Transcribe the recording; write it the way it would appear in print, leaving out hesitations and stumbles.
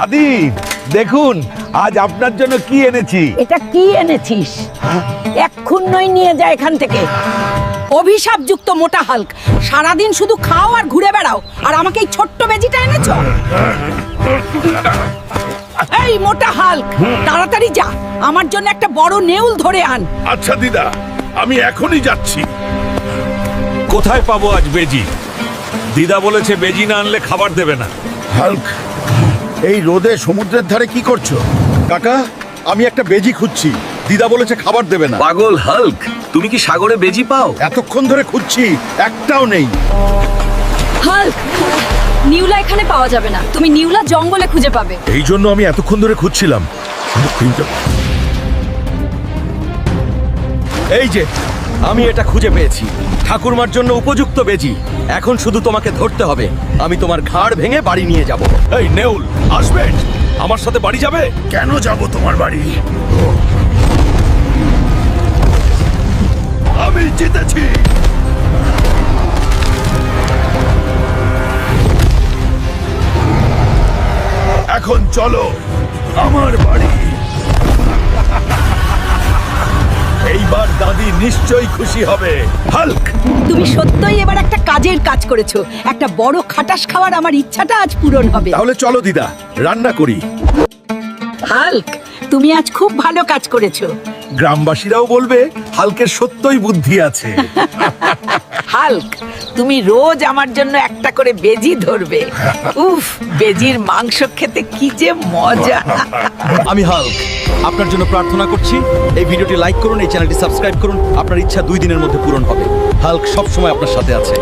দাদি দেখুন আজ আপনার জন্য কি এনেছি। এটা কি এনেছিস? এক্ষুন্নই নিয়ে যা এখান থেকে। অভিশাপযুক্ত মোটা হাল্ক, সারাদিন শুধু খাও আর ঘুরে বেড়াও, আর আমাকে এই ছোট্ট বেজিটা এনেছো। এই মোটা হাল্ক, তাড়াতাড়ি যা, আমার জন্য একটা বড় নেউল ধরে আন। আচ্ছা দিদা, আমি এখনই যাচ্ছি। কোথায় পাবো আজ বেজি? দিদা বলেছে বেজি না আনলে খাবার দেবে না। হাল্ক, এই রোদে সমুদ্রের ধারে কি করছো? কাকা, আমি একটা বেজি খুঁজছি। দিদা বলেছে খাবার দেবে না। পাগল হাল্ক, তুমি কি সাগরে বেজি পাও? এতক্ষণ ধরে খুঁজছি, একটাও নেই। হাল্ক, নিউলা এখানে পাওয়া যাবে না, তুমি নিউলা জঙ্গলে খুঁজে পাবে। এই জন্য আমি এতক্ষণ ধরে খুঁজছিলাম। এই যে, আমি এটা খুঁজে পেয়েছি। ঠাকুরমার জন্য উপযুক্ত বেজি। এখন শুধু তোমাকে ধরতে হবে। আমি তোমার ঘাড় ভেঙে বাড়ি নিয়ে যাব। এই নেউল আসবে, আমার সাথে বাড়ি যাবে। কেন যাব তোমার বাড়ি? আমি জিতেছি। এখন চলো আমার বাড়ি। এইবার দাদি নিশ্চয়ই খুশি হবে। হাল্ক, তুমি সত্যই এবার একটা কাজের কাজ করেছো। একটা বড় খাটাস খাওয়ার আমার ইচ্ছাটা আজ পূরণ হবে। তাহলে চলো দিদা, রান্না করি। হাল্ক, তুমি আজ খুব ভালো কাজ করেছো। গ্রামবাসীরাও বলবে হালকের সত্যই বুদ্ধি আছে। হাল্ক, তুমি রোজ আমার জন্য একটা করে বেজি ধরবে। উফ, বেজির মাংস খেতে কি যে মজা। আমি হাল্ক, আপনার জন্য প্রার্থনা করছি। এই ভিডিওটি লাইক করুন, এই চ্যানেলটি সাবস্ক্রাইব করুন। আপনার ইচ্ছা 2 দিনের মধ্যে পূরণ হবে। হাল্ক সবসময় আপনার সাথে আছে।